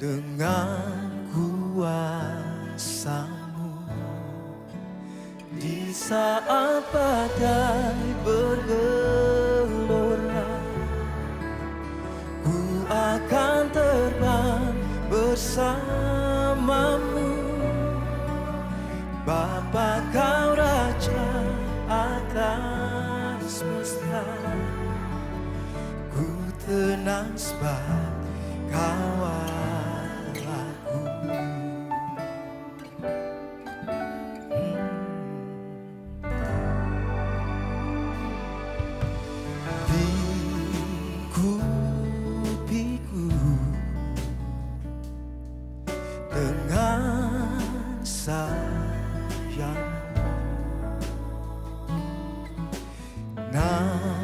dengan kuasa-Mu. Di saat badai bergelora, ku akan terbang bersama-Mu. Bapa, Kau Raja atas semesta, ku tenang sebab Kau Allahku. Di kupiku dengan sayang, naungiku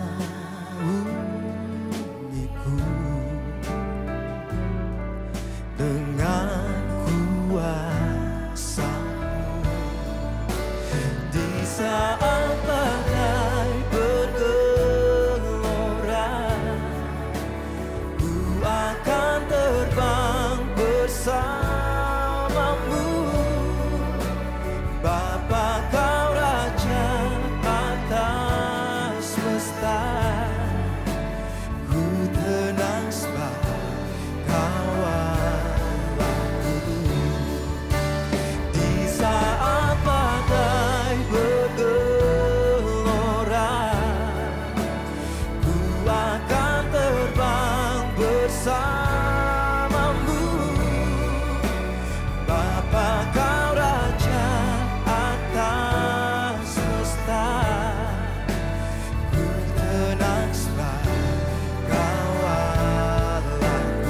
dengan kuasa-Mu. Di saat badai bergelora, ku akan terbang bersama-Mu. Bapa, Kau Raja atas semesta, ku tenang sebab Kau Allahku. Di saat badai bergelora, ku akan terbang bersama-Mu. Bapa, Kau Raja atas semesta, ku tenang sebab Kau Allahku.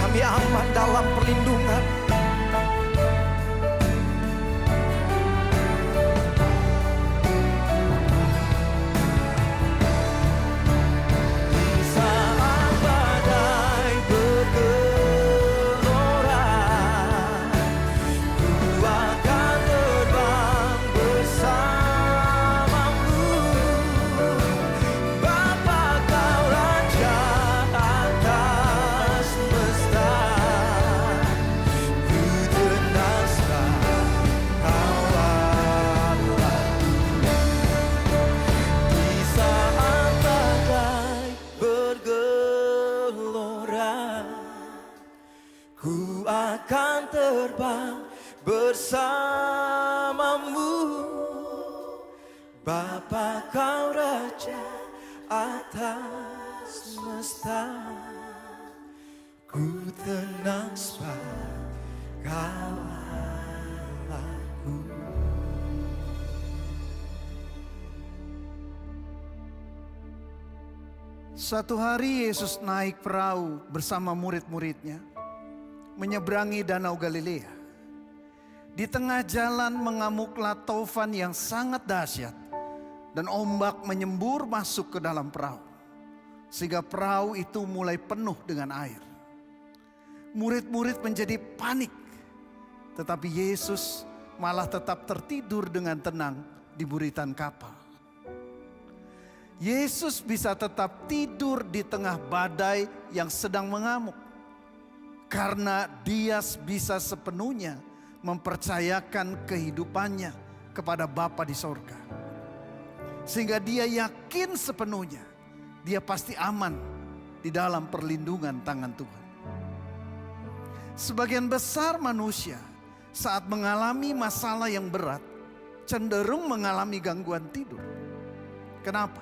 Kami aman dalam perlindungan. Di saat badai bergelora, ku akan terbang bersama-Mu. Bapa, Kau Raja atas semesta, ku tenang sebab Kau Allahku. Di saat badai bergelora, ku akan terbang bersama-Mu. Bapa, Kau Raja atas semesta, ku tenang sebab Kau Allahku. Suatu hari Yesus naik perahu bersama murid-muridnya menyeberangi Danau Galilea. Di tengah jalan mengamuklah taufan yang sangat dahsyat dan ombak menyembur masuk ke dalam perahu, sehingga perahu itu mulai penuh dengan air. Murid-murid menjadi panik, tetapi Yesus malah tetap tertidur dengan tenang di buritan kapal. Yesus bisa tetap tidur di tengah badai yang sedang mengamuk, karena Dia bisa sepenuhnya mempercayakan kehidupannya kepada Bapa di sorga. Sehingga Dia yakin sepenuhnya Dia pasti aman di dalam perlindungan tangan Tuhan. Sebagian besar manusia saat mengalami masalah yang berat cenderung mengalami gangguan tidur. Kenapa?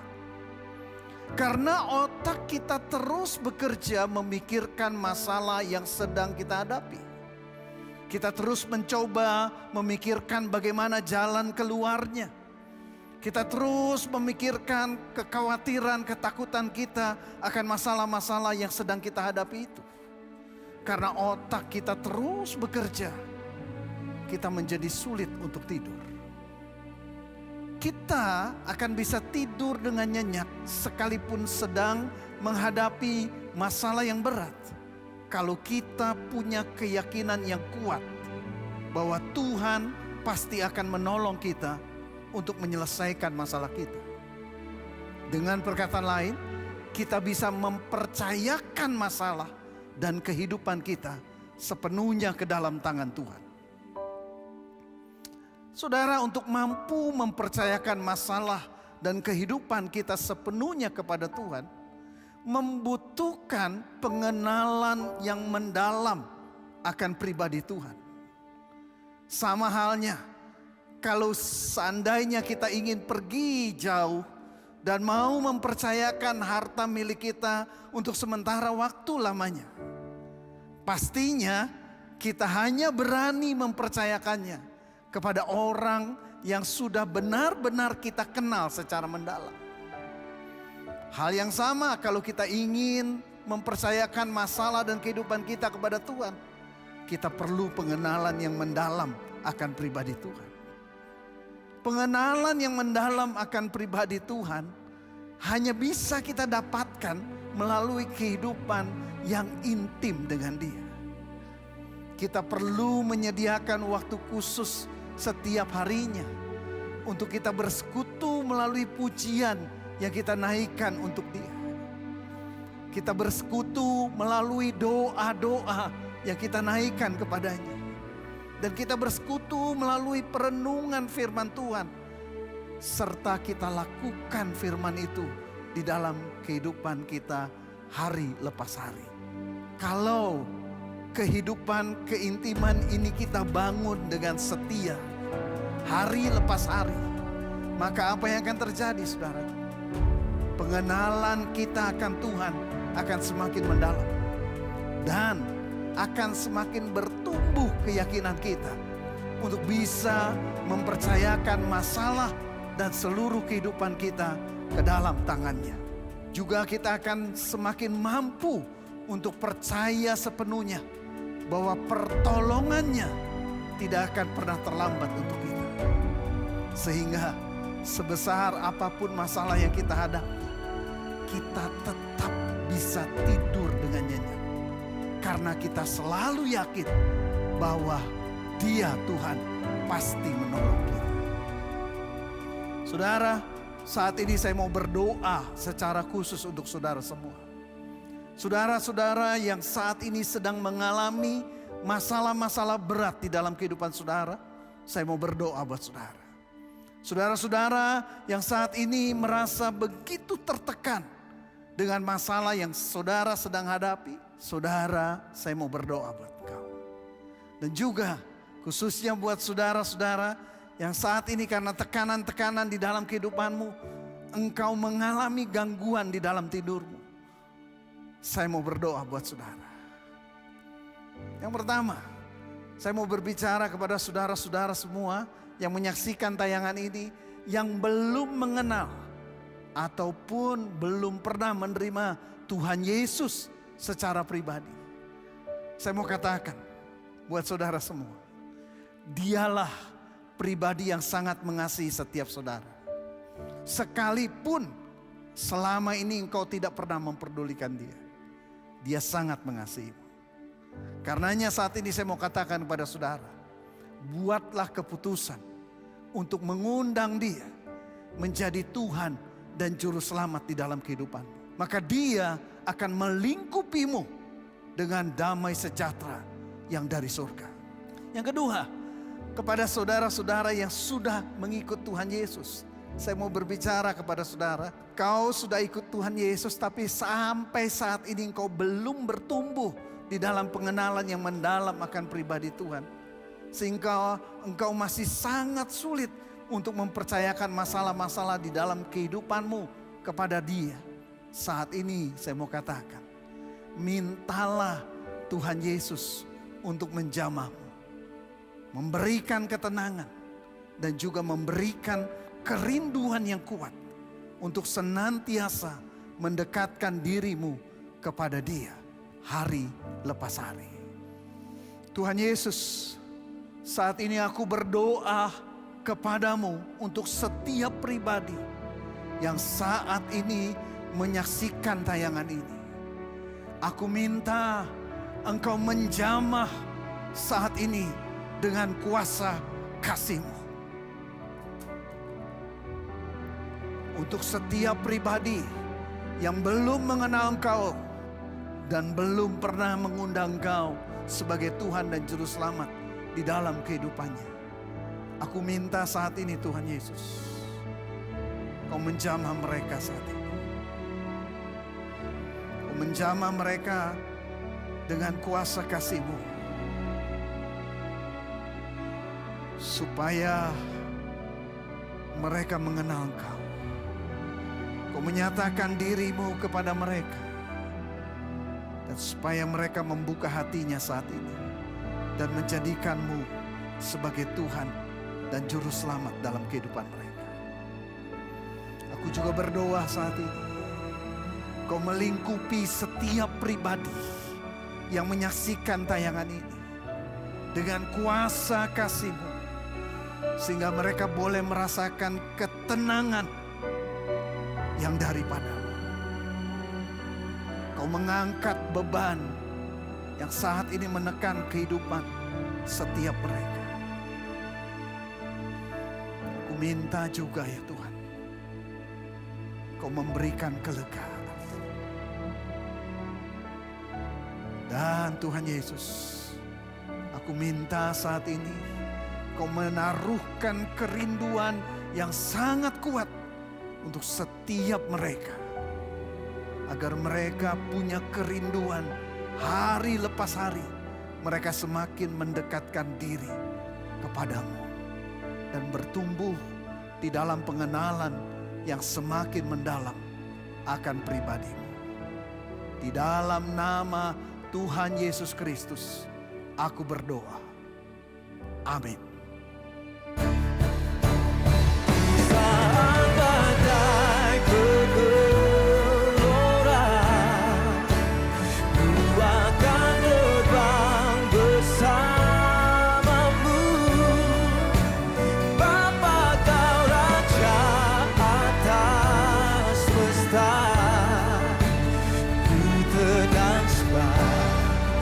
Karena otak kita terus bekerja memikirkan masalah yang sedang kita hadapi. Kita terus mencoba memikirkan bagaimana jalan keluarnya. Kita terus memikirkan kekhawatiran, ketakutan kita akan masalah-masalah yang sedang kita hadapi itu. Karena otak kita terus bekerja, kita menjadi sulit untuk tidur. kita akan bisa tidur dengan nyenyak sekalipun sedang menghadapi masalah yang berat. Kalau kita punya keyakinan yang kuat bahwa Tuhan pasti akan menolong kita untuk menyelesaikan masalah kita. Dengan perkataan lain, kita bisa mempercayakan masalah dan kehidupan kita sepenuhnya ke dalam tangan Tuhan. Saudara, untuk mampu mempercayakan masalah dan kehidupan kita sepenuhnya kepada Tuhan, membutuhkan pengenalan yang mendalam akan pribadi Tuhan. Sama halnya, kalau seandainya kita ingin pergi jauh dan mau mempercayakan harta milik kita untuk sementara waktu lamanya, pastinya kita hanya berani mempercayakannya kepada orang yang sudah benar-benar kita kenal secara mendalam. Hal yang sama kalau kita ingin mempercayakan masalah dan kehidupan kita kepada Tuhan, kita perlu pengenalan yang mendalam akan pribadi Tuhan. Pengenalan yang mendalam akan pribadi Tuhan hanya bisa kita dapatkan melalui kehidupan yang intim dengan Dia. Kita perlu menyediakan waktu khusus setiap harinya untuk kita bersekutu melalui pujian yang kita naikkan untuk Dia. Kita bersekutu melalui doa-doa yang kita naikkan kepadanya. Dan kita bersekutu melalui perenungan firman Tuhan. Serta kita lakukan firman itu di dalam kehidupan kita hari lepas hari. Kalau kehidupan keintiman ini kita bangun dengan setia hari lepas hari, maka apa yang akan terjadi, saudara? Pengenalan kita akan Tuhan akan semakin mendalam dan akan semakin bertumbuh keyakinan kita untuk bisa mempercayakan masalah dan seluruh kehidupan kita ke dalam tangannya. Juga kita akan semakin mampu untuk percaya sepenuhnya bahwa pertolongannya tidak akan pernah terlambat untuk kita. Sehingga sebesar apapun masalah yang kita hadapi, kita tetap bisa tidur dengan nyenyak. Karena kita selalu yakin bahwa Dia, Tuhan, pasti menolong kita. Saudara, saat ini saya mau berdoa secara khusus untuk saudara semua. Saudara-saudara yang saat ini sedang mengalami masalah-masalah berat di dalam kehidupan saudara, saya mau berdoa buat saudara. Saudara-saudara yang saat ini merasa begitu tertekan dengan masalah yang saudara sedang hadapi, saudara, saya mau berdoa buat kau. Dan juga khususnya buat saudara-saudara yang saat ini karena tekanan-tekanan di dalam kehidupanmu, engkau mengalami gangguan di dalam tidurmu. Saya mau berdoa buat saudara. Yang pertama, saya mau berbicara kepada saudara-saudara semua yang menyaksikan tayangan ini, yang belum mengenal ataupun belum pernah menerima Tuhan Yesus secara pribadi. Saya mau katakan buat saudara semua, Dialah pribadi yang sangat mengasihi setiap saudara. Sekalipun selama ini engkau tidak pernah memperdulikan Dia, Dia sangat mengasihimu. Karenanya saat ini saya mau katakan kepada saudara, buatlah keputusan untuk mengundang Dia menjadi Tuhan dan Juru Selamat di dalam kehidupanmu. Maka Dia akan melingkupimu dengan damai sejahtera yang dari surga. Yang kedua, kepada saudara-saudara yang sudah mengikut Tuhan Yesus, saya mau berbicara kepada saudara, kau sudah ikut Tuhan Yesus tapi sampai saat ini engkau belum bertumbuh di dalam pengenalan yang mendalam akan pribadi Tuhan. Sehingga engkau masih sangat sulit untuk mempercayakan masalah-masalah di dalam kehidupanmu kepada Dia. Saat ini saya mau katakan, mintalah Tuhan Yesus untuk menjamahmu, memberikan ketenangan dan juga memberikan kerinduan yang kuat untuk senantiasa mendekatkan dirimu kepada Dia hari lepas hari. Tuhan Yesus, saat ini aku berdoa kepadamu untuk setiap pribadi yang saat ini menyaksikan tayangan ini. Aku minta Engkau menjamah saat ini dengan kuasa kasih-Mu. Untuk setiap pribadi yang belum mengenal Engkau dan belum pernah mengundang Engkau sebagai Tuhan dan Juru Selamat di dalam kehidupannya. Aku minta saat ini Tuhan Yesus, Kau menjamah mereka saat ini. Kau menjamah mereka dengan kuasa kasih-Mu, supaya mereka mengenal Engkau. Kau menyatakan diri-Mu kepada mereka, dan supaya mereka membuka hatinya saat ini dan menjadikan-Mu sebagai Tuhan dan Juru Selamat dalam kehidupan mereka. Aku juga berdoa saat ini, Kau melingkupi setiap pribadi yang menyaksikan tayangan ini dengan kuasa kasih-Mu, sehingga mereka boleh merasakan ketenangan yang daripada-Mu. Kau mengangkat beban yang saat ini menekan kehidupan setiap mereka. Aku minta juga ya Tuhan, Kau memberikan kelegaan. Dan Tuhan Yesus, aku minta saat ini Kau menaruhkan kerinduan yang sangat kuat untuk setiap mereka, agar mereka punya kerinduan hari lepas hari. Mereka semakin mendekatkan diri kepadamu dan bertumbuh di dalam pengenalan yang semakin mendalam akan pribadi-Mu. Di dalam nama Tuhan Yesus Kristus, aku berdoa. Amin. Saat badai bergelora, ku akan terbang bersamamu. Bapa, Kau Raja atas semesta, ku tenang sebab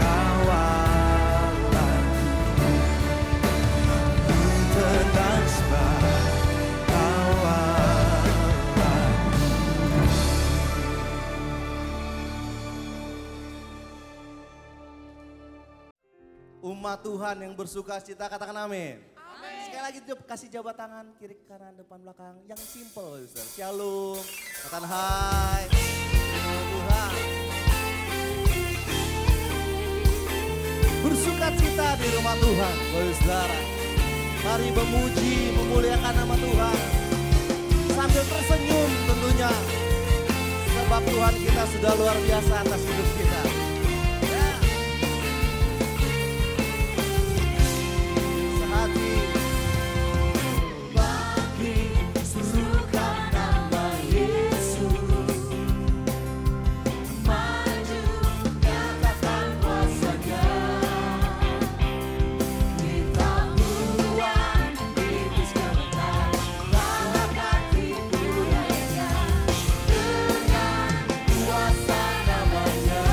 Kau Allahku. Ku tenang sebab Kau Allahku. Umat Tuhan yang bersuka cita, katakan amin. Sekali lagi kasih jabat tangan kiri kanan depan belakang yang simple, Ustaz. Shalom, katakan hai. Tuhan bersuka cita di rumah Tuhan, saudara. Mari memuji, memuliakan nama Tuhan sambil tersenyum tentunya, sebab Tuhan kita sudah luar biasa atas hidup kita. Ya. Sehati bagi serukan nama Yesus, maju nyatakan kuasa-Nya. Kita buang iblis kementar, bawakan hiburannya dengan kuasa nama-Nya.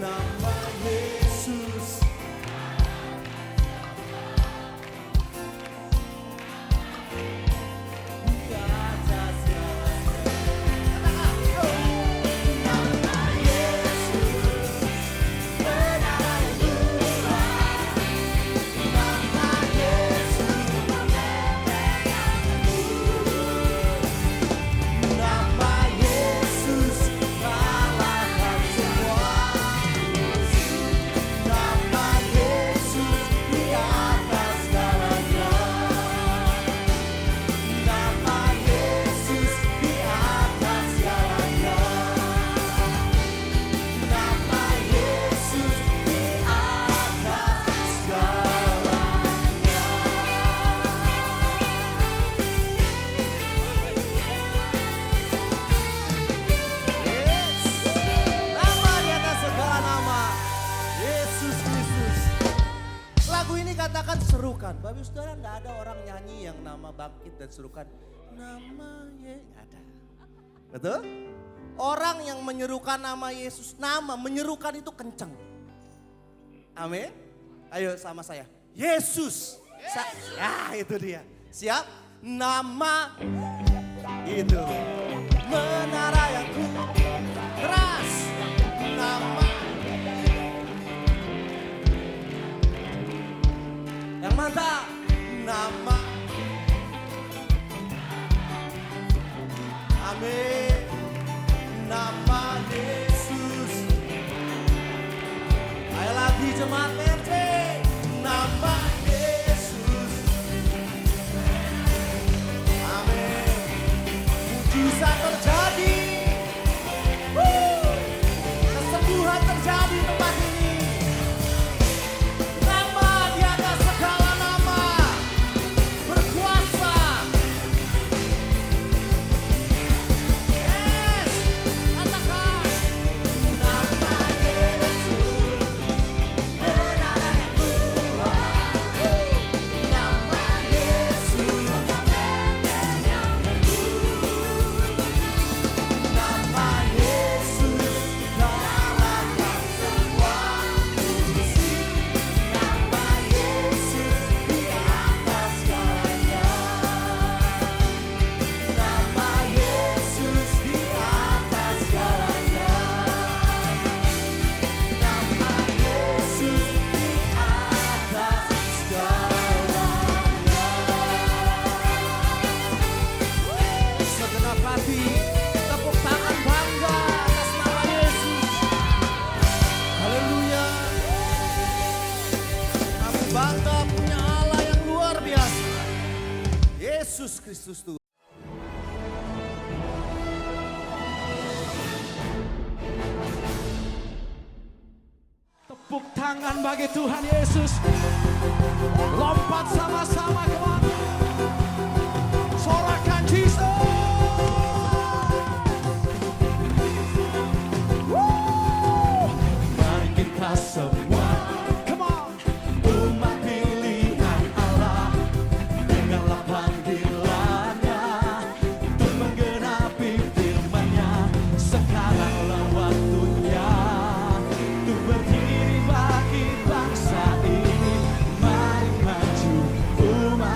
nama Yesus. Di atas segalanya. Nama Yesus, benar Tuhan. Nama Yesus, nama Yesus kalahkan semua. Nama Yesus di atas segalanya. Nama Yesus di atas segalanya. Nama Yesus di atas segalanya. Nama di atas segala nama, Yesus Kristus. Lagu ini katakan serukan. Bapak saudara, tidak ada orang nyanyi yang nama bangkit dan serukan. Nama Yesus, nggak ada. Betul? Orang yang menyerukan nama Yesus, nama menyerukan itu kenceng. Amin. Ayo sama saya. Yesus. Ya itu dia. Siap? Nama itu. Menara yang keras. Nama. Yang mantap. Nama. Amin. Nama Yesus. Ayo lagi jemaat PT. Nama Yesus. Amin. Mujizat terjadi. Kesembuhan terjadi di tempat ini. Nama di atas segala nama. Berkuasa. Yes. Katakan. Nama Yesus. Benar yang Tuhan. Nama Yesus. Nama Yesus kalahkan semua musuh. Nama Yesus di atas segalanya. Nama Yesus di atas segalanya. Nama Yesus di atas segalanya. Segenap hati tepuk tangan bangga atas nama Yesus. Haleluya. Kami bangga punya Allah yang luar biasa. Yesus Kristus Tuhan. Tepuk tangan bagi Tuhan Yesus. Lompat sama-sama kemana? Sorakan Jesus. Woo! Mari kita semua, come on, umat pilihan Allah, dengarlah panggilannya untuk menggenapi firman-Nya. Sekaranglah waktunya untuk berdiri bagi bangsa ini. Mari maju umat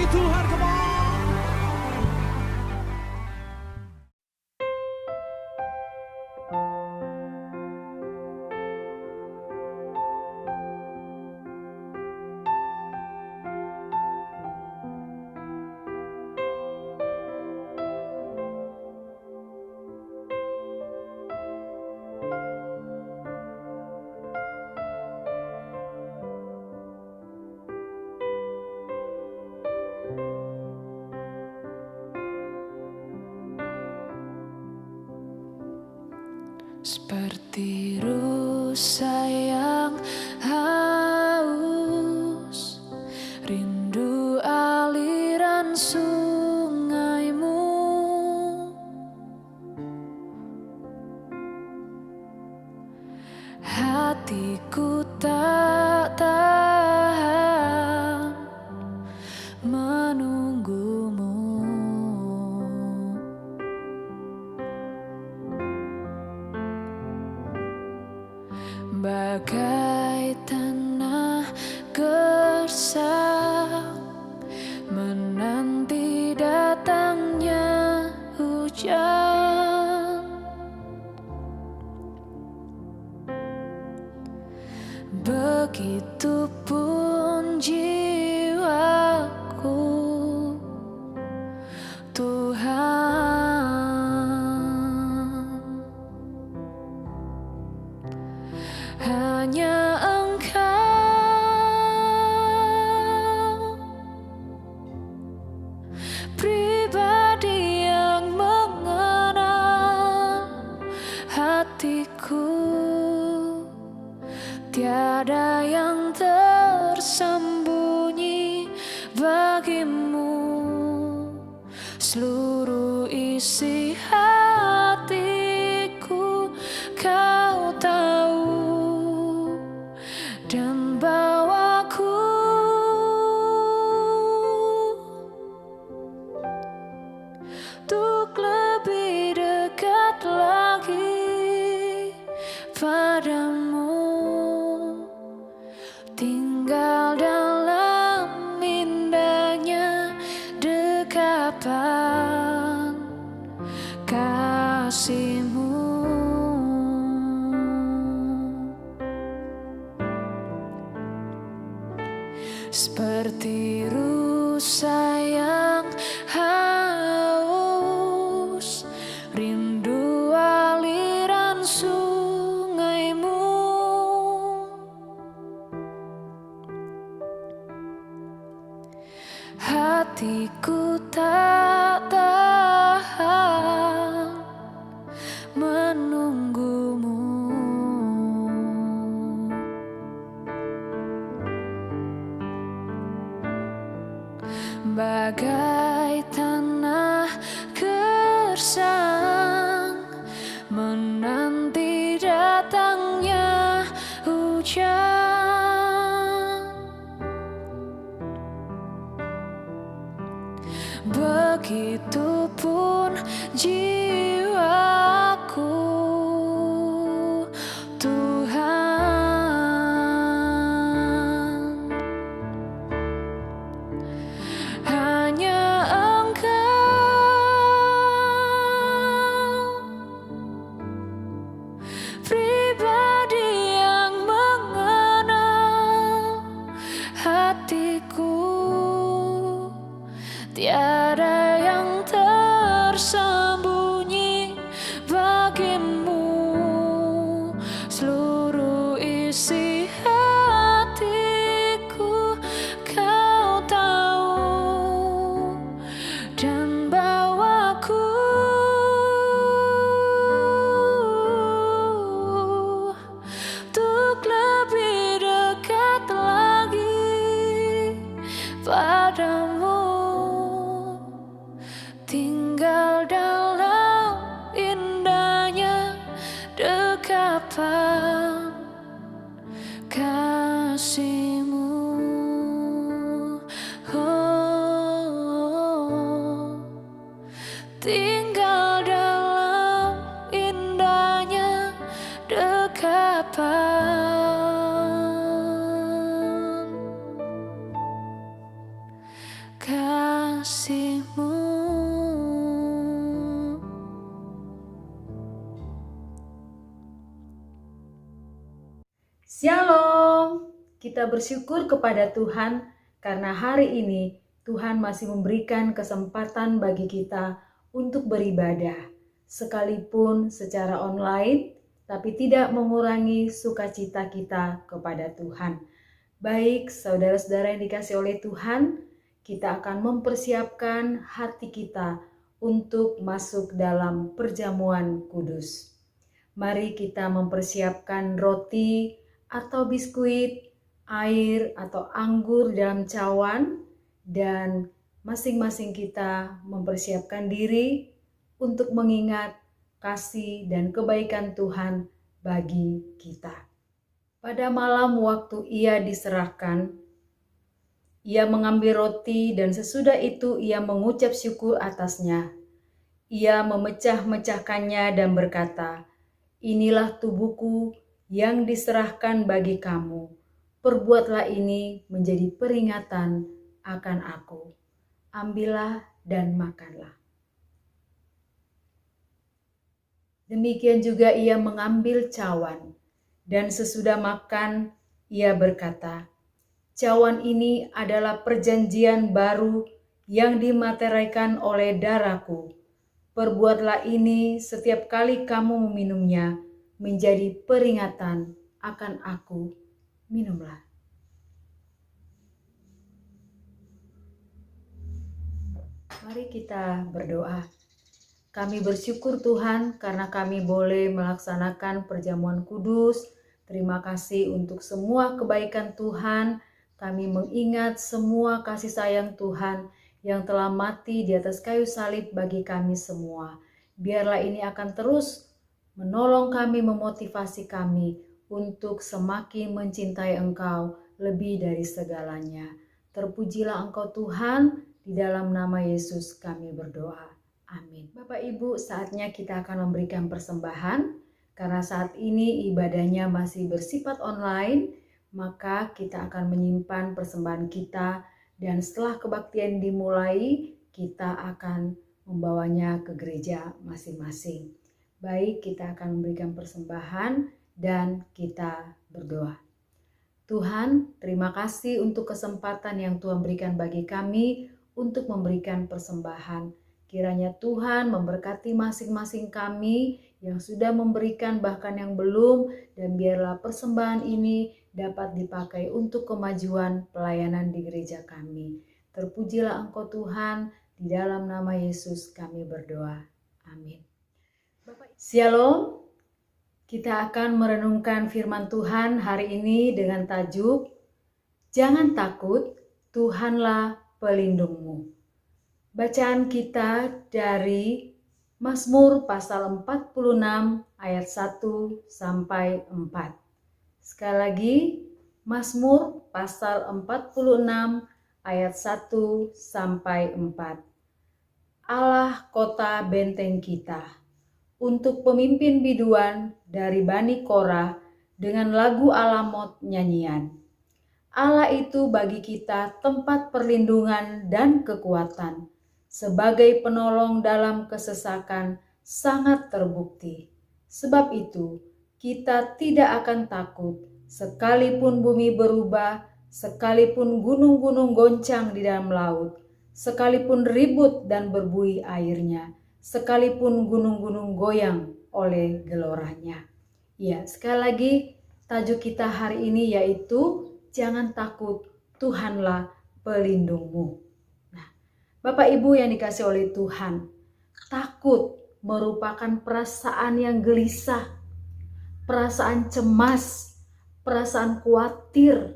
bagi Tuhan, come on. Seperti rusa yang haus, rindu aliran sungaimu. Hatiku tak tahan menunggumu. Bagai tanah gersang menanti datangnya hujan. Begitupun jiwaku, Tuhan. Hanya Engkau, pribadi yang mengenal hatiku. Tiada yang tersembunyi bagimu. Seluruh isi hatiku Kau tahu, dan bawaku untuk lebih dekat lagi padamu, tinggal dalam indahnya dekapan kasih-Mu. Seperti rusa yang haus, rindu aliran sungaimu. Hatiku tak tahan menunggumu. Bagai tanah gersang menanti datangnya hujan. Begitupun jiwaku, Tuhan. Hanya Engkau, pribadi yang mengenal hatiku. Tiada yang tersembunyi bagimu. Seluruh isi hatiku Kau tahu, dan bawaku untuk lebih dekat lagi padamu, tinggal dalam indahnya dekapan kasih-Mu. Oh, tinggal dalam indahnya dekapan kasih-Mu. Shalom, kita bersyukur kepada Tuhan karena hari ini Tuhan masih memberikan kesempatan bagi kita untuk beribadah, sekalipun secara online, tapi tidak mengurangi sukacita kita kepada Tuhan. Baik, saudara-saudara yang dikasih oleh Tuhan, kita akan mempersiapkan hati kita untuk masuk dalam perjamuan kudus. Mari kita mempersiapkan roti atau biskuit, air atau anggur dalam cawan, dan masing-masing kita mempersiapkan diri untuk mengingat kasih dan kebaikan Tuhan bagi kita. Pada malam waktu ia diserahkan, ia mengambil roti dan sesudah itu ia mengucap syukur atasnya. Ia memecah-mecahkannya dan berkata, "Inilah tubuhku yang diserahkan bagi kamu. Perbuatlah ini menjadi peringatan akan aku. Ambillah dan makanlah." Demikian juga ia mengambil cawan, dan sesudah makan ia berkata, "Cawan ini adalah perjanjian baru yang dimateraikan oleh darahku. Perbuatlah ini setiap kali kamu meminumnya menjadi peringatan akan aku. Minumlah." Mari kita berdoa. Kami bersyukur Tuhan karena kami boleh melaksanakan perjamuan kudus. Terima kasih untuk semua kebaikan Tuhan. Kami mengingat semua kasih sayang Tuhan yang telah mati di atas kayu salib bagi kami semua. Biarlah ini akan terus menolong kami, memotivasi kami untuk semakin mencintai Engkau lebih dari segalanya. Terpujilah Engkau Tuhan, di dalam nama Yesus kami berdoa. Amin. Bapak Ibu, saatnya kita akan memberikan persembahan. Karena saat ini ibadahnya masih bersifat online, maka kita akan menyimpan persembahan kita, dan setelah kebaktian dimulai, kita akan membawanya ke gereja masing-masing. Baik, kita akan memberikan persembahan dan kita berdoa. Tuhan, terima kasih untuk kesempatan yang Tuhan berikan bagi kami untuk memberikan persembahan. Kiranya Tuhan memberkati masing-masing kami yang sudah memberikan bahkan yang belum, dan biarlah persembahan ini dapat dipakai untuk kemajuan pelayanan di gereja kami. Terpujilah Engkau Tuhan, di dalam nama Yesus kami berdoa. Amin. Shalom, kita akan merenungkan firman Tuhan hari ini dengan tajuk, "Jangan takut, Tuhanlah pelindungmu." Bacaan kita dari Mazmur pasal 46 ayat 1 sampai 4. Sekali lagi, Mazmur pasal 46 ayat 1 sampai 4. Allah kota benteng kita, untuk pemimpin biduan dari Bani Korah dengan lagu alamot nyanyian. Allah itu bagi kita tempat perlindungan dan kekuatan. Sebagai penolong dalam kesesakan sangat terbukti. Sebab itu kita tidak akan takut sekalipun bumi berubah, sekalipun gunung-gunung goncang di dalam laut, sekalipun ribut dan berbuih airnya, sekalipun gunung-gunung goyang oleh geloranya. Ya, sekali lagi tajuk kita hari ini yaitu jangan takut, Tuhanlah pelindungmu. Bapak Ibu yang dikasih oleh Tuhan, takut merupakan perasaan yang gelisah, perasaan cemas, perasaan khawatir,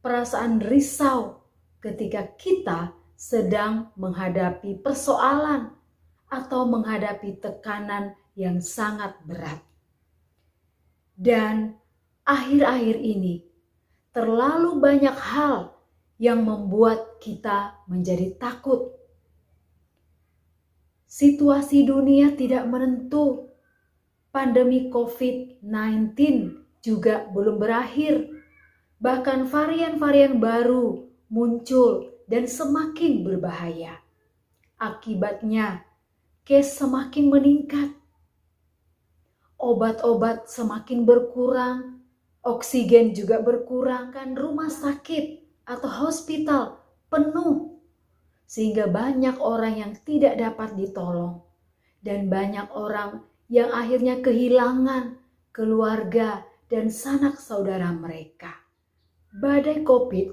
perasaan risau ketika kita sedang menghadapi persoalan atau menghadapi tekanan yang sangat berat. Dan akhir-akhir ini terlalu banyak hal yang membuat kita menjadi takut. Situasi dunia tidak menentu. Pandemi COVID-19 juga belum berakhir. Bahkan varian-varian baru muncul dan semakin berbahaya. Akibatnya, case semakin meningkat. Obat-obat semakin berkurang. Oksigen juga berkurang kan, rumah sakit atau hospital penuh. Sehingga banyak orang yang tidak dapat ditolong. Dan banyak orang yang akhirnya kehilangan keluarga dan sanak saudara mereka. Badai COVID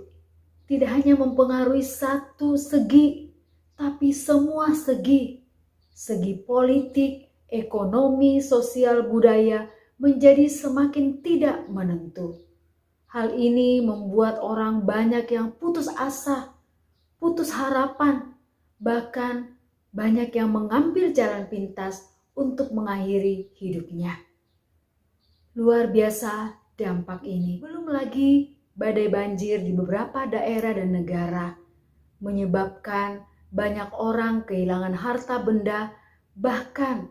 tidak hanya mempengaruhi satu segi, tapi semua segi. Segi politik, ekonomi, sosial, budaya menjadi semakin tidak menentu. Hal ini membuat orang banyak yang putus asa, putus harapan, bahkan banyak yang mengambil jalan pintas untuk mengakhiri hidupnya. Luar biasa dampak ini. Belum lagi badai banjir di beberapa daerah dan negara menyebabkan banyak orang kehilangan harta benda, bahkan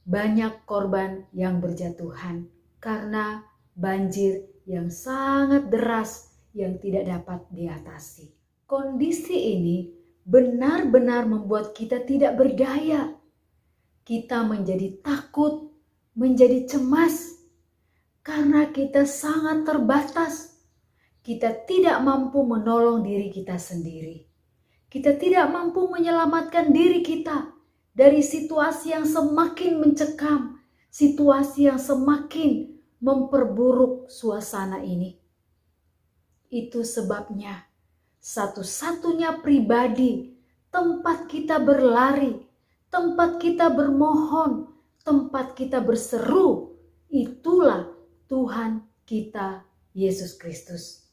banyak korban yang berjatuhan karena banjir yang sangat deras yang tidak dapat diatasi. Kondisi ini benar-benar membuat kita tidak berdaya. Kita menjadi takut, menjadi cemas, karena kita sangat terbatas. Kita tidak mampu menolong diri kita sendiri. Kita tidak mampu menyelamatkan diri kita dari situasi yang semakin mencekam, situasi yang semakin memperburuk suasana ini. Itu sebabnya satu-satunya pribadi, tempat kita berlari, tempat kita bermohon, tempat kita berseru, itulah Tuhan kita Yesus Kristus.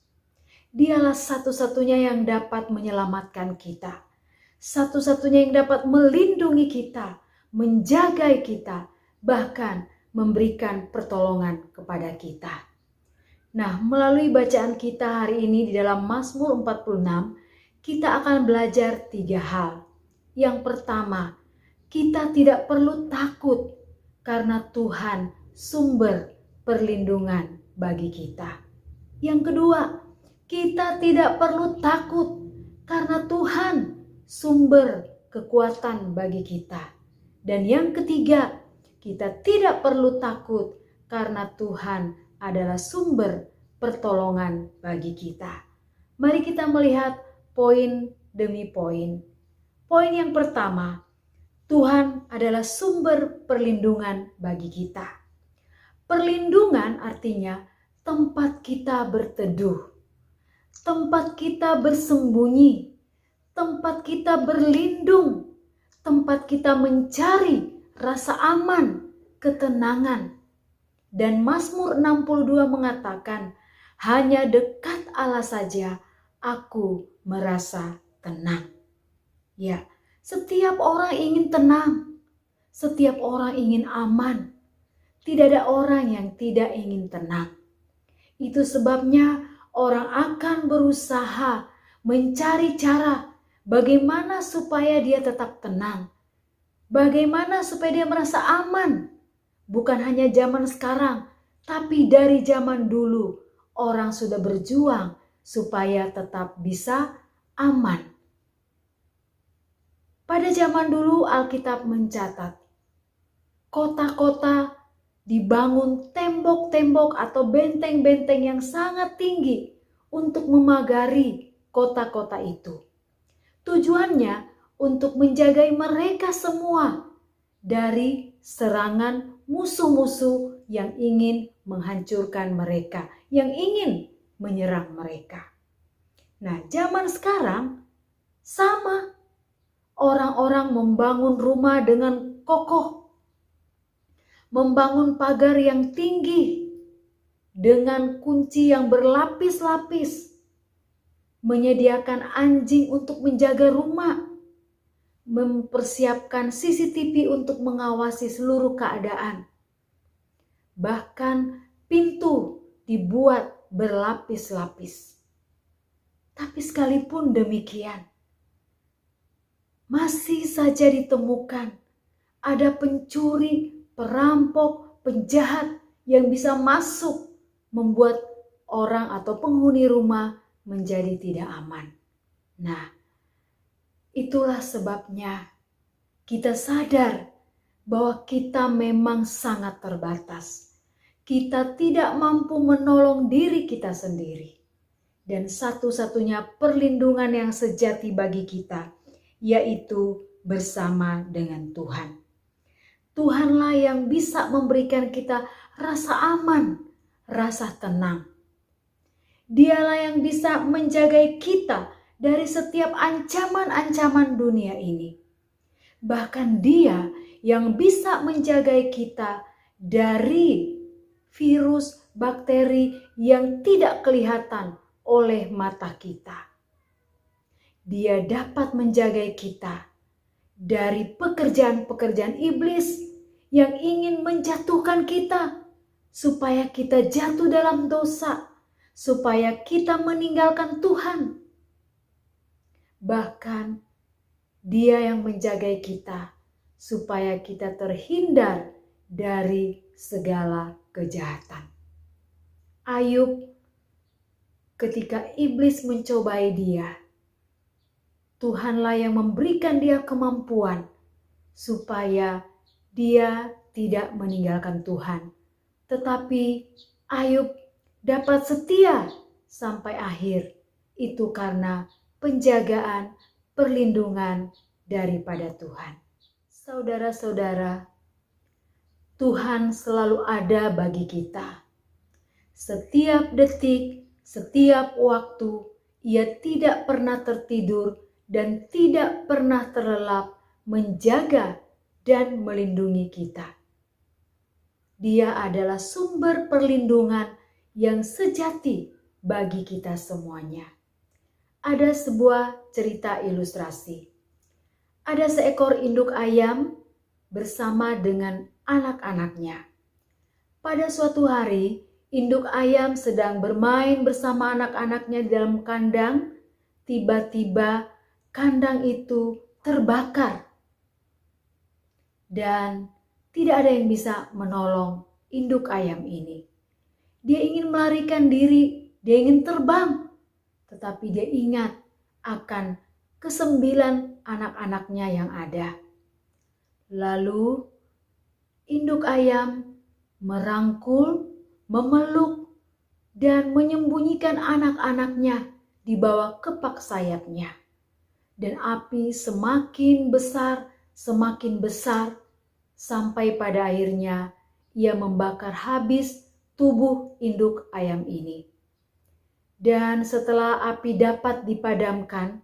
Dialah satu-satunya yang dapat menyelamatkan kita. Satu-satunya yang dapat melindungi kita, menjaga kita, bahkan memberikan pertolongan kepada kita. Nah, melalui bacaan kita hari ini di dalam Mazmur 46, kita akan belajar 3 hal. Yang pertama, kita tidak perlu takut karena Tuhan sumber perlindungan bagi kita. Yang kedua, kita tidak perlu takut karena Tuhan sumber kekuatan bagi kita. Dan yang ketiga, kita tidak perlu takut karena Tuhan adalah sumber pertolongan bagi kita. Mari kita melihat poin demi poin. Poin yang pertama, Tuhan adalah sumber perlindungan bagi kita. Perlindungan artinya tempat kita berteduh, tempat kita bersembunyi, tempat kita berlindung, tempat kita mencari rasa aman, ketenangan. Dan Mazmur 62 mengatakan, hanya dekat Allah saja aku merasa tenang. Ya, setiap orang ingin tenang, setiap orang ingin aman. Tidak ada orang yang tidak ingin tenang. Itu sebabnya orang akan berusaha mencari cara bagaimana supaya dia tetap tenang. Bagaimana supaya dia merasa aman. Bukan hanya zaman sekarang, tapi dari zaman dulu orang sudah berjuang supaya tetap bisa aman. Pada zaman dulu Alkitab mencatat, kota-kota dibangun tembok-tembok atau benteng-benteng yang sangat tinggi untuk memagari kota-kota itu. Tujuannya untuk menjaga mereka semua dari serangan musuh-musuh yang ingin menghancurkan mereka, yang ingin menyerang mereka. Nah, zaman sekarang sama. Orang-orang membangun rumah dengan kokoh, membangun pagar yang tinggi dengan kunci yang berlapis-lapis, menyediakan anjing untuk menjaga rumah, mempersiapkan CCTV untuk mengawasi seluruh keadaan. Bahkan pintu dibuat berlapis-lapis. Tapi sekalipun demikian, masih saja ditemukan ada pencuri, perampok, penjahat yang bisa masuk membuat orang atau penghuni rumah menjadi tidak aman. Nah, itulah sebabnya kita sadar bahwa kita memang sangat terbatas. kita tidak mampu menolong diri kita sendiri. Dan satu-satunya perlindungan yang sejati bagi kita, yaitu bersama dengan Tuhan. Tuhanlah yang bisa memberikan kita rasa aman, rasa tenang. Dialah yang bisa menjaga kita dari setiap ancaman-ancaman dunia ini. Bahkan Dia yang bisa menjaga kita dari virus, bakteri yang tidak kelihatan oleh mata kita. Dia dapat menjaga kita dari pekerjaan-pekerjaan iblis yang ingin menjatuhkan kita, supaya kita jatuh dalam dosa, supaya kita meninggalkan Tuhan. Bahkan Dia yang menjaga kita supaya kita terhindar dari segala kejahatan. Ayub, ketika iblis mencobai dia, Tuhanlah yang memberikan dia kemampuan supaya dia tidak meninggalkan Tuhan. Tetapi Ayub dapat setia sampai akhir. Itu karena penjagaan, perlindungan daripada Tuhan. Saudara-saudara, Tuhan selalu ada bagi kita. Setiap detik, setiap waktu, Ia tidak pernah tertidur dan tidak pernah terlelap menjaga dan melindungi kita. Dia adalah sumber perlindungan yang sejati bagi kita semuanya. Ada sebuah cerita ilustrasi. Ada seekor induk ayam bersama dengan anak-anaknya. Pada suatu hari, induk ayam sedang bermain bersama anak-anaknya di dalam kandang. Tiba-tiba kandang itu terbakar. Dan tidak ada yang bisa menolong induk ayam ini. Dia ingin melarikan diri, dia ingin terbang. Tetapi dia ingat akan ke-9 anak-anaknya yang ada. Lalu induk ayam merangkul, memeluk, dan menyembunyikan anak-anaknya di bawah kepak sayapnya. Dan api semakin besar, sampai pada akhirnya ia membakar habis tubuh induk ayam ini. Dan setelah api dapat dipadamkan,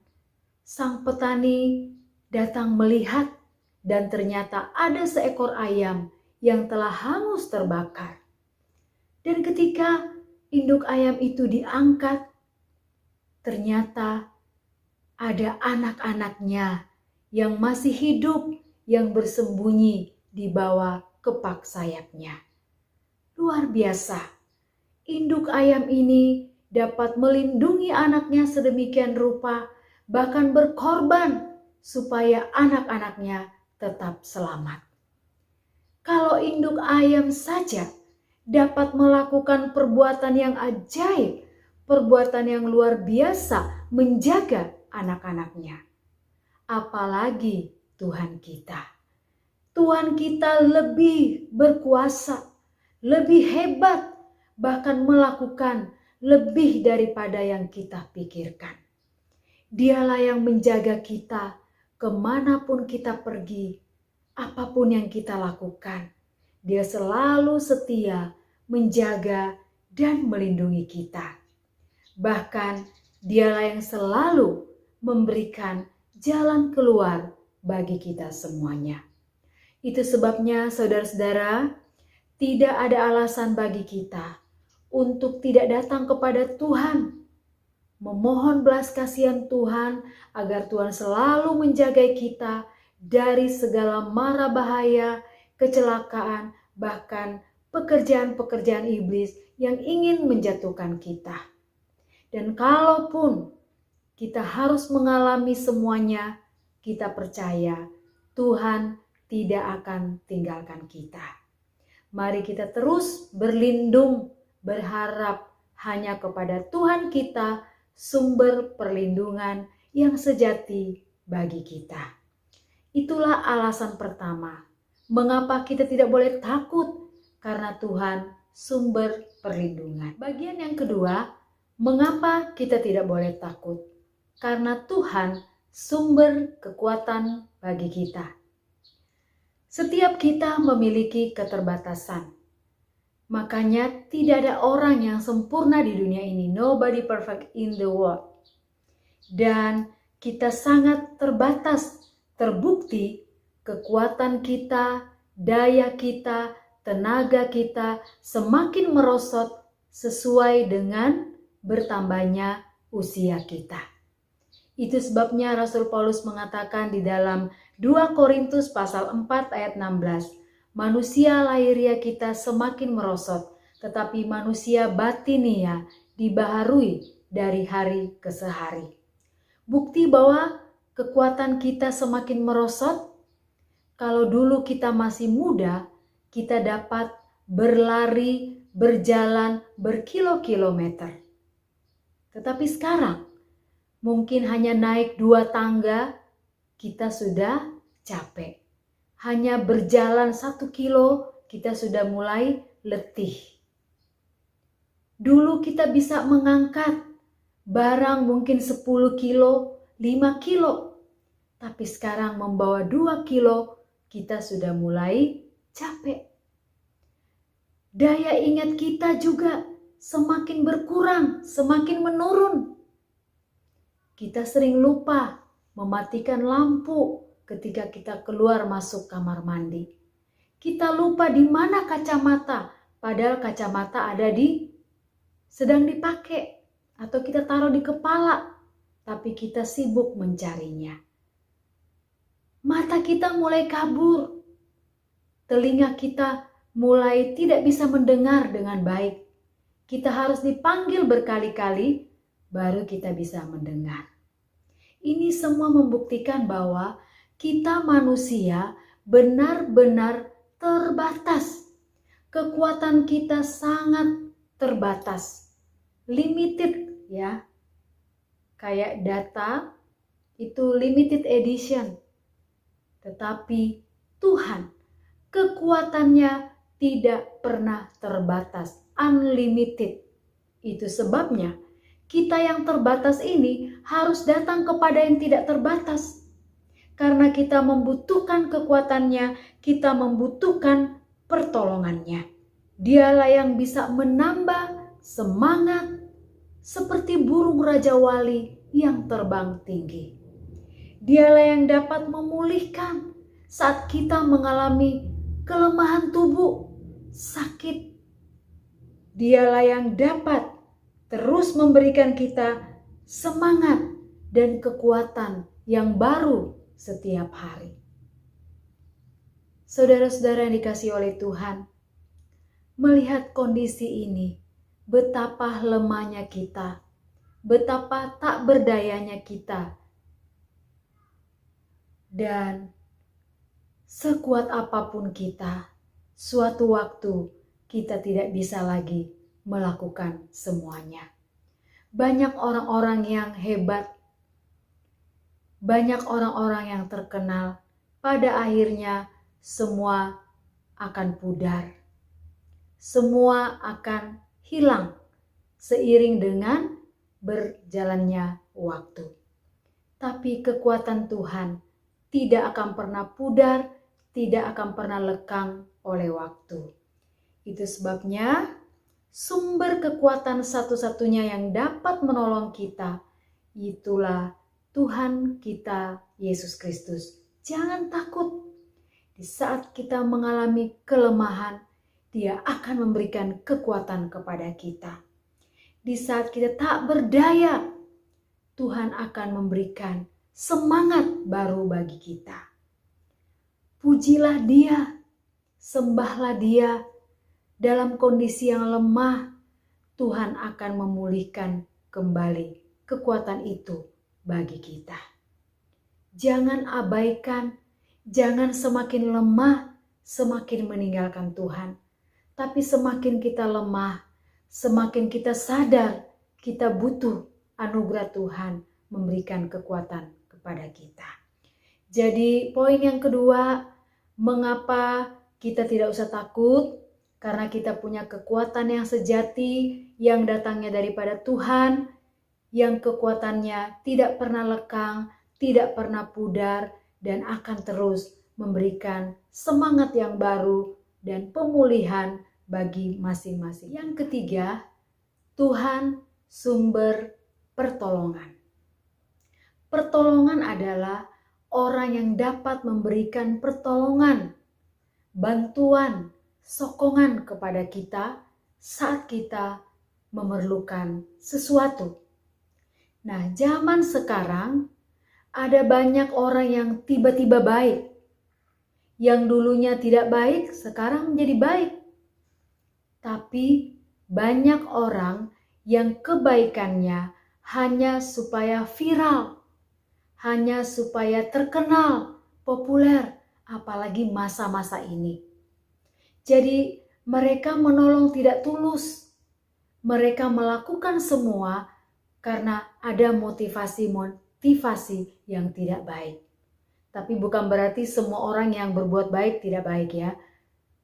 sang petani datang melihat dan ternyata ada seekor ayam yang telah hangus terbakar. Dan ketika induk ayam itu diangkat, ternyata ada anak-anaknya yang masih hidup, yang bersembunyi di bawah kepak sayapnya. Luar biasa, induk ayam ini dapat melindungi anaknya sedemikian rupa, bahkan berkorban supaya anak-anaknya tetap selamat. Kalau induk ayam saja dapat melakukan perbuatan yang ajaib, perbuatan yang luar biasa menjaga anak-anaknya, apalagi Tuhan kita. Tuhan kita lebih berkuasa, lebih hebat, bahkan melakukan lebih daripada yang kita pikirkan. Dialah yang menjaga kita kemanapun kita pergi, apapun yang kita lakukan. Dia selalu setia menjaga dan melindungi kita. Bahkan Dialah yang selalu memberikan jalan keluar bagi kita semuanya. Itu sebabnya saudara-saudara, tidak ada alasan bagi kita untuk tidak datang kepada Tuhan, memohon belas kasihan Tuhan agar Tuhan selalu menjaga kita dari segala mara bahaya, kecelakaan, bahkan pekerjaan-pekerjaan iblis yang ingin menjatuhkan kita. Dan kalaupun kita harus mengalami semuanya, kita percaya Tuhan tidak akan tinggalkan kita. Mari kita terus berlindung, berharap hanya kepada Tuhan kita, sumber perlindungan yang sejati bagi kita. Itulah alasan pertama, mengapa kita tidak boleh takut, karena Tuhan sumber perlindungan. Bagian yang kedua, mengapa kita tidak boleh takut? Karena Tuhan sumber kekuatan bagi kita. Setiap kita memiliki keterbatasan. Makanya tidak ada orang yang sempurna di dunia ini. Nobody perfect in the world. Dan kita sangat terbatas. Terbukti kekuatan kita, daya kita, tenaga kita semakin merosot sesuai dengan bertambahnya usia kita. Itu sebabnya Rasul Paulus mengatakan di dalam 2 Korintus pasal 4 ayat 16, manusia lahiriah kita semakin merosot, tetapi manusia batinia dibaharui dari hari ke hari. Bukti bahwa kekuatan kita semakin merosot, kalau dulu kita masih muda, kita dapat berlari, berjalan berkilo-kilometer. Tetapi sekarang, mungkin hanya naik 2 tangga, kita sudah capek. Hanya berjalan 1 kilo, kita sudah mulai letih. Dulu kita bisa mengangkat barang mungkin 10 kilo, 5 kilo. Tapi sekarang membawa 2 kilo, kita sudah mulai capek. Daya ingat kita juga semakin berkurang, semakin menurun. Kita sering lupa mematikan lampu ketika kita keluar masuk kamar mandi. Kita lupa di mana kacamata, padahal kacamata sedang dipakai atau kita taruh di kepala, tapi kita sibuk mencarinya. Mata kita mulai kabur, telinga kita mulai tidak bisa mendengar dengan baik. Kita harus dipanggil berkali-kali baru kita bisa mendengar. Ini semua membuktikan bahwa kita manusia benar-benar terbatas. Kekuatan kita sangat terbatas. Limited ya. Kayak data itu limited edition. Tetapi Tuhan kekuatannya tidak pernah terbatas. Unlimited. Itu sebabnya kita yang terbatas ini harus datang kepada yang tidak terbatas. Karena kita membutuhkan kekuatannya, kita membutuhkan pertolongannya. Dialah yang bisa menambah semangat seperti burung Raja Wali yang terbang tinggi. Dialah yang dapat memulihkan saat kita mengalami kelemahan tubuh, sakit. Dialah yang dapat terus memberikan kita semangat dan kekuatan yang baru setiap hari. Saudara-saudara yang dikasihi oleh Tuhan, melihat kondisi ini, betapa lemahnya kita, betapa tak berdayanya kita, dan sekuat apapun kita, suatu waktu kita tidak bisa lagi melakukan semuanya. Banyak orang-orang yang hebat, banyak orang-orang yang terkenal, pada akhirnya semua akan pudar. Semua akan hilang seiring dengan berjalannya waktu. Tapi kekuatan Tuhan tidak akan pernah pudar, tidak akan pernah lekang oleh waktu. Itu sebabnya sumber kekuatan satu-satunya yang dapat menolong kita, itulah Tuhan kita Yesus Kristus. Jangan takut. Di saat kita mengalami kelemahan, Dia akan memberikan kekuatan kepada kita. Di saat kita tak berdaya, Tuhan akan memberikan semangat baru bagi kita. Pujilah Dia, sembahlah Dia. Dalam kondisi yang lemah, Tuhan akan memulihkan kembali kekuatan itu bagi kita. Jangan abaikan, jangan semakin lemah, semakin meninggalkan Tuhan. Tapi semakin kita lemah, semakin kita sadar kita butuh anugerah Tuhan memberikan kekuatan kepada kita. Jadi poin yang kedua, mengapa kita tidak usah takut? karena kita punya kekuatan yang sejati yang datangnya daripada Tuhan, yang kekuatannya tidak pernah lekang, tidak pernah pudar, dan akan terus memberikan semangat yang baru dan pemulihan bagi masing-masing. Yang ketiga, Tuhan sumber pertolongan. Pertolongan adalah orang yang dapat memberikan pertolongan, bantuan, sokongan kepada kita saat kita memerlukan sesuatu. Nah, zaman sekarang ada banyak orang yang tiba-tiba baik. Yang dulunya tidak baik, sekarang menjadi baik. Tapi banyak orang yang kebaikannya hanya supaya viral, hanya supaya terkenal, populer, apalagi masa-masa ini. Jadi mereka menolong tidak tulus. Mereka melakukan semua karena ada motivasi yang tidak baik. Tapi bukan berarti semua orang yang berbuat baik tidak baik ya.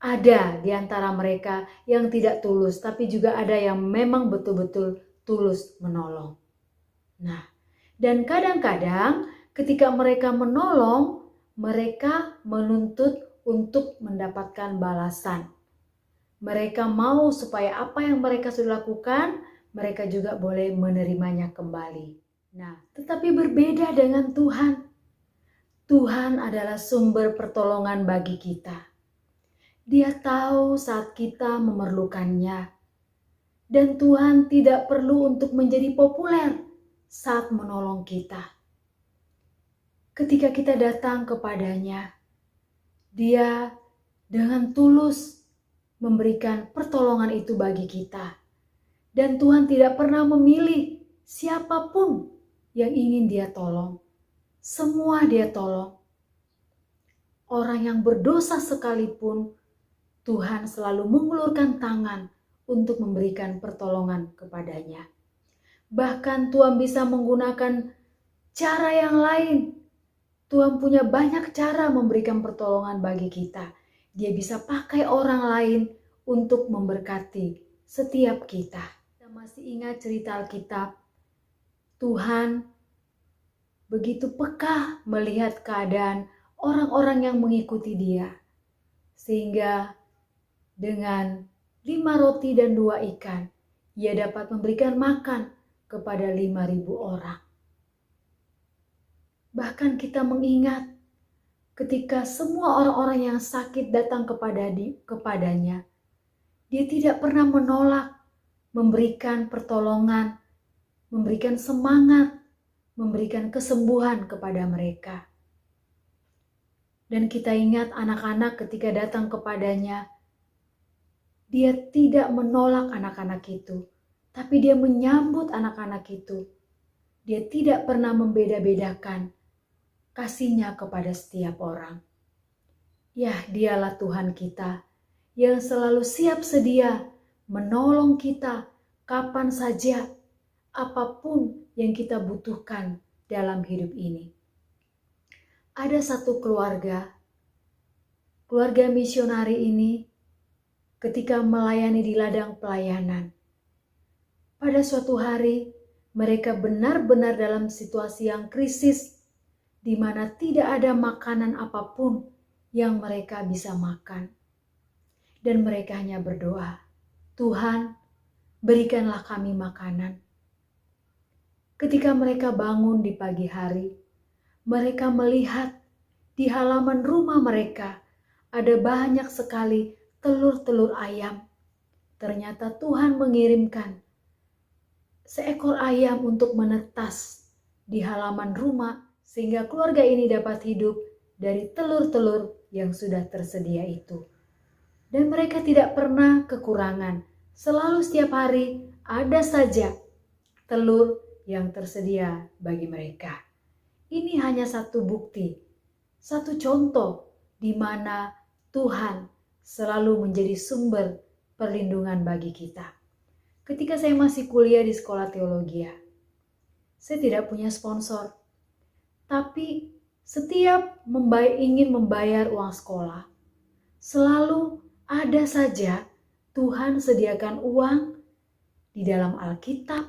Ada di antara mereka yang tidak tulus, tapi juga ada yang memang betul-betul tulus menolong. Nah, dan kadang-kadang ketika mereka menolong, mereka menuntut untuk mendapatkan balasan. Mereka mau supaya apa yang mereka sudah lakukan, mereka juga boleh menerimanya kembali. Nah, tetapi berbeda dengan Tuhan. Tuhan adalah sumber pertolongan bagi kita. Dia tahu saat kita memerlukannya. Dan Tuhan tidak perlu untuk menjadi populer saat menolong kita. Ketika kita datang kepadanya, Dia dengan tulus memberikan pertolongan itu bagi kita. Dan Tuhan tidak pernah memilih siapapun yang ingin Dia tolong. Semua Dia tolong. Orang yang berdosa sekalipun, Tuhan selalu mengulurkan tangan untuk memberikan pertolongan kepadanya. Bahkan Tuhan bisa menggunakan cara yang lain. Tuhan punya banyak cara memberikan pertolongan bagi kita. Dia bisa pakai orang lain untuk memberkati setiap kita. Kita masih ingat cerita Alkitab. Tuhan begitu peka melihat keadaan orang-orang yang mengikuti Dia. Sehingga dengan 5 roti dan 2 ikan, Ia dapat memberikan makan kepada 5.000 orang. Bahkan kita mengingat ketika semua orang-orang yang sakit datang kepadanya, Dia tidak pernah menolak memberikan pertolongan, memberikan semangat, memberikan kesembuhan kepada mereka. Dan kita ingat anak-anak ketika datang kepadanya, Dia tidak menolak anak-anak itu, tapi Dia menyambut anak-anak itu. Dia tidak pernah membeda-bedakan kasih-Nya kepada setiap orang. Ya, Dialah Tuhan kita yang selalu siap sedia menolong kita kapan saja, apapun yang kita butuhkan dalam hidup ini. Ada satu keluarga misionari ini ketika melayani di ladang pelayanan. Pada suatu hari, mereka benar-benar dalam situasi yang krisis, di mana tidak ada makanan apapun yang mereka bisa makan. Dan mereka hanya berdoa, Tuhan, berikanlah kami makanan. Ketika mereka bangun di pagi hari, mereka melihat di halaman rumah mereka ada banyak sekali telur-telur ayam. Ternyata Tuhan mengirimkan seekor ayam untuk menetas di halaman rumah sehingga keluarga ini dapat hidup dari telur-telur yang sudah tersedia itu. Dan mereka tidak pernah kekurangan. Selalu setiap hari ada saja telur yang tersedia bagi mereka. Ini hanya satu bukti, satu contoh di mana Tuhan selalu menjadi sumber perlindungan bagi kita. Ketika saya masih kuliah di sekolah teologi, saya tidak punya sponsor. Tapi setiap ingin membayar uang sekolah, selalu ada saja Tuhan sediakan uang di dalam Alkitab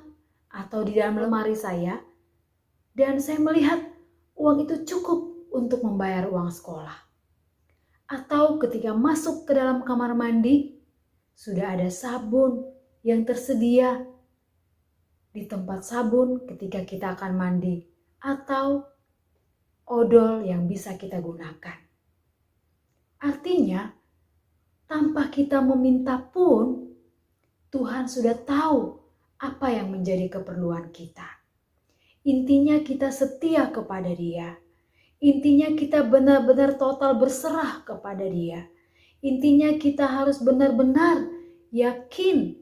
atau di dalam lemari saya, dan saya melihat uang itu cukup untuk membayar uang sekolah. Atau ketika masuk ke dalam kamar mandi, sudah ada sabun yang tersedia di tempat sabun ketika kita akan mandi, atau odol yang bisa kita gunakan. Artinya, tanpa kita meminta pun, Tuhan sudah tahu apa yang menjadi keperluan kita. Intinya kita setia kepada Dia. Intinya kita benar-benar total berserah kepada Dia. Intinya kita harus benar-benar yakin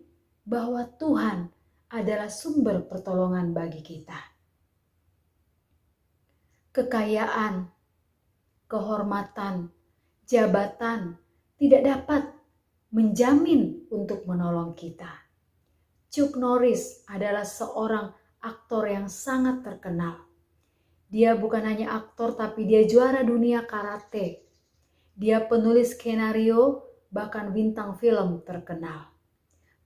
bahwa Tuhan adalah sumber pertolongan bagi kita. Kekayaan, kehormatan, jabatan tidak dapat menjamin untuk menolong kita. Chuck Norris adalah seorang aktor yang sangat terkenal. Dia bukan hanya aktor, tapi dia juara dunia karate. Dia penulis skenario, bahkan bintang film terkenal.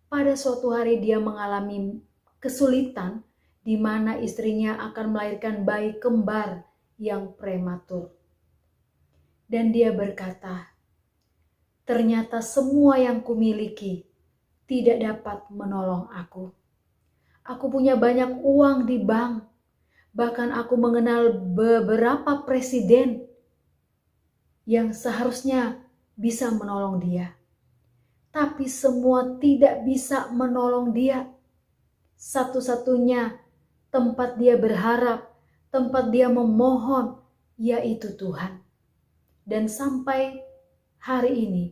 Pada suatu hari dia mengalami kesulitan di mana istrinya akan melahirkan bayi kembar yang prematur. Dan dia berkata, "Ternyata semua yang kumiliki tidak dapat menolong aku. Aku punya banyak uang di bank. Bahkan aku mengenal beberapa presiden yang seharusnya bisa menolong dia. Tapi semua tidak bisa menolong dia. Satu-satunya tempat dia berharap, tempat dia memohon, yaitu Tuhan." Dan sampai hari ini,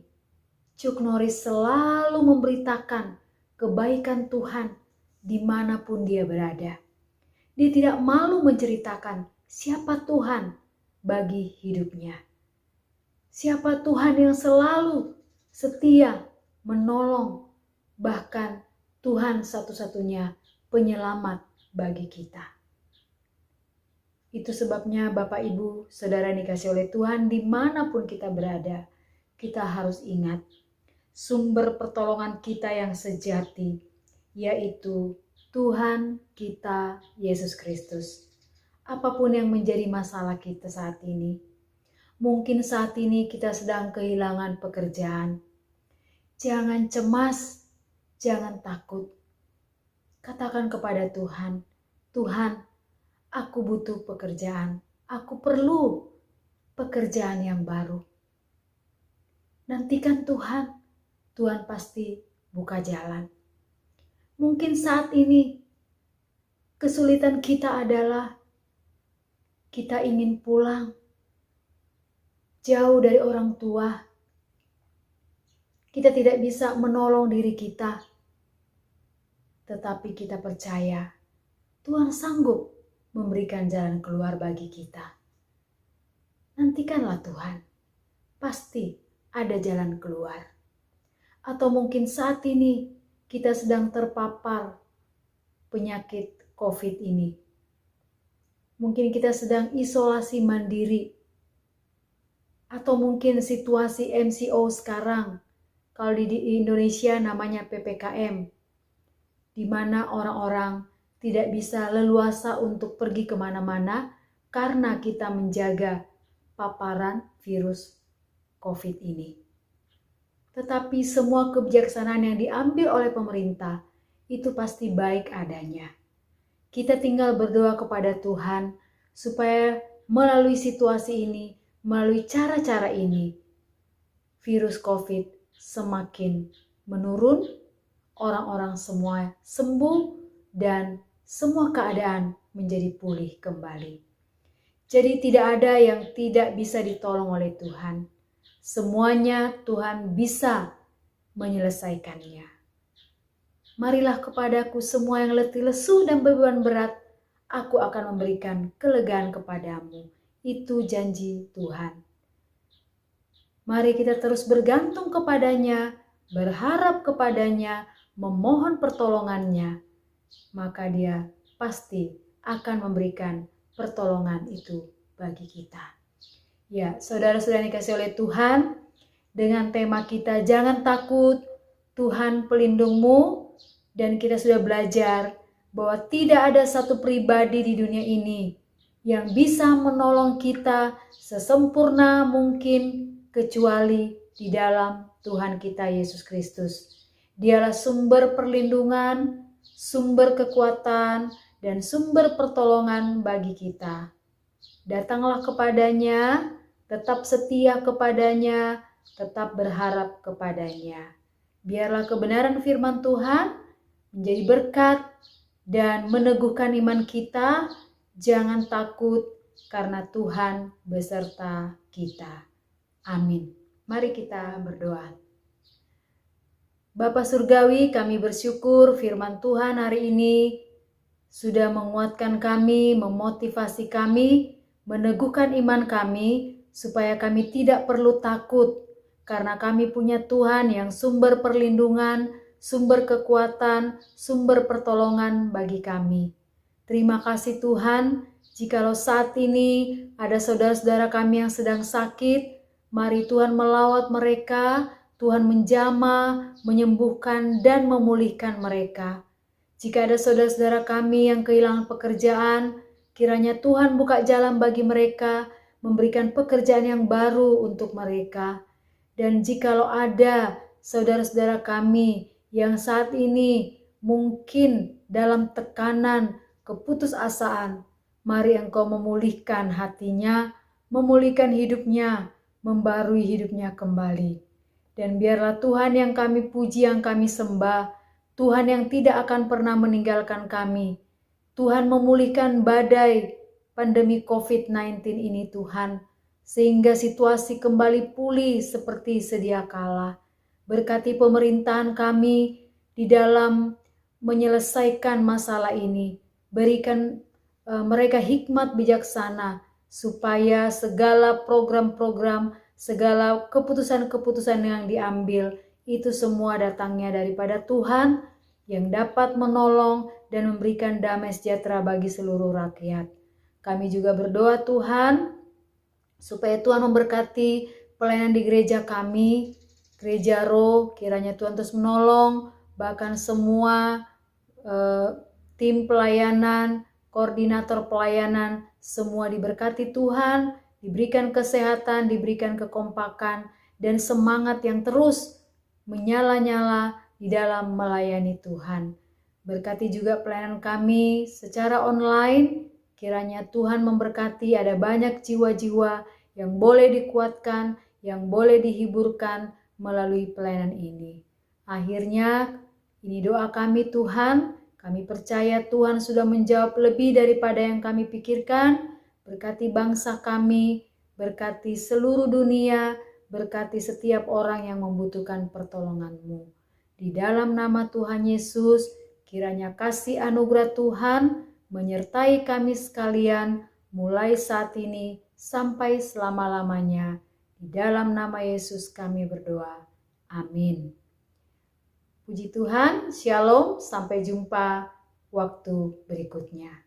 Chuck Norris selalu memberitakan kebaikan Tuhan dimanapun dia berada. Dia tidak malu menceritakan siapa Tuhan bagi hidupnya. Siapa Tuhan yang selalu setia menolong, bahkan Tuhan satu-satunya penyelamat bagi kita. Itu sebabnya Bapak Ibu, Saudara dikasih oleh Tuhan dimanapun kita berada, kita harus ingat sumber pertolongan kita yang sejati, yaitu Tuhan kita Yesus Kristus. Apapun yang menjadi masalah kita saat ini, mungkin saat ini kita sedang kehilangan pekerjaan. Jangan cemas, jangan takut. Katakan kepada Tuhan, "Tuhan, aku butuh pekerjaan. Aku perlu pekerjaan yang baru." Nantikan Tuhan. Tuhan pasti buka jalan. Mungkin saat ini kesulitan kita adalah kita ingin pulang jauh dari orang tua. Kita tidak bisa menolong diri kita. Tetapi kita percaya Tuhan sanggup memberikan jalan keluar bagi kita. Nantikanlah Tuhan, pasti ada jalan keluar. Atau mungkin saat ini kita sedang terpapar penyakit COVID ini. Mungkin kita sedang isolasi mandiri. Atau mungkin situasi MCO sekarang, kalau di Indonesia namanya PPKM, di mana orang-orang tidak bisa leluasa untuk pergi kemana-mana karena kita menjaga paparan virus COVID ini. Tetapi semua kebijaksanaan yang diambil oleh pemerintah itu pasti baik adanya. Kita tinggal berdoa kepada Tuhan supaya melalui situasi ini, melalui cara-cara ini, virus COVID semakin menurun, orang-orang semua sembuh, dan semua keadaan menjadi pulih kembali. Jadi tidak ada yang tidak bisa ditolong oleh Tuhan. Semuanya Tuhan bisa menyelesaikannya. Marilah kepadaku semua yang letih lesu dan beban berat, aku akan memberikan kelegaan kepadamu. Itu janji Tuhan. Mari kita terus bergantung kepadanya, berharap kepadanya, memohon pertolongannya. Maka dia pasti akan memberikan pertolongan itu bagi kita. Ya, saudara-saudara yang dikasih oleh Tuhan, dengan tema kita jangan takut, Tuhan pelindungmu, dan kita sudah belajar bahwa tidak ada satu pribadi di dunia ini yang bisa menolong kita sesempurna mungkin kecuali di dalam Tuhan kita Yesus Kristus. Dialah sumber perlindungan, sumber kekuatan, dan sumber pertolongan bagi kita. Datanglah kepadanya, tetap setia kepadanya, tetap berharap kepadanya. Biarlah kebenaran firman Tuhan menjadi berkat dan meneguhkan iman kita. Jangan takut karena Tuhan beserta kita. Amin. Mari kita berdoa. Bapa Surgawi, kami bersyukur firman Tuhan hari ini sudah menguatkan kami, memotivasi kami, meneguhkan iman kami, supaya kami tidak perlu takut, karena kami punya Tuhan yang sumber perlindungan, sumber kekuatan, sumber pertolongan bagi kami. Terima kasih Tuhan, jikalau saat ini ada saudara-saudara kami yang sedang sakit, mari Tuhan melawat mereka, Tuhan menjamah, menyembuhkan, dan memulihkan mereka. Jika ada saudara-saudara kami yang kehilangan pekerjaan, kiranya Tuhan buka jalan bagi mereka, memberikan pekerjaan yang baru untuk mereka. Dan jikalau ada saudara-saudara kami yang saat ini mungkin dalam tekanan, keputusasaan, mari Engkau memulihkan hatinya, memulihkan hidupnya, membarui hidupnya kembali. Dan biarlah Tuhan yang kami puji, yang kami sembah, Tuhan yang tidak akan pernah meninggalkan kami. Tuhan memulihkan badai pandemi COVID-19 ini Tuhan, sehingga situasi kembali pulih seperti sedia kala. Berkati pemerintahan kami di dalam menyelesaikan masalah ini. Berikan mereka hikmat bijaksana, supaya segala program-program, segala keputusan-keputusan yang diambil, itu semua datangnya daripada Tuhan yang dapat menolong dan memberikan damai sejahtera bagi seluruh rakyat. Kami juga berdoa Tuhan, supaya Tuhan memberkati pelayanan di gereja kami, Gereja Roh, kiranya Tuhan terus menolong, bahkan semua tim pelayanan, koordinator pelayanan, semua diberkati Tuhan, diberikan kesehatan, diberikan kekompakan, dan semangat yang terus menyala-nyala di dalam melayani Tuhan. Berkati juga pelayanan kami secara online, kiranya Tuhan memberkati, ada banyak jiwa-jiwa yang boleh dikuatkan, yang boleh dihiburkan melalui pelayanan ini. Akhirnya, ini doa kami Tuhan, kami percaya Tuhan sudah menjawab lebih daripada yang kami pikirkan. Berkati bangsa kami, berkati seluruh dunia, berkati setiap orang yang membutuhkan pertolongan-Mu. Di dalam nama Tuhan Yesus, kiranya kasih anugerah Tuhan menyertai kami sekalian mulai saat ini sampai selama-lamanya. Di dalam nama Yesus kami berdoa. Amin. Puji Tuhan, Shalom, sampai jumpa waktu berikutnya.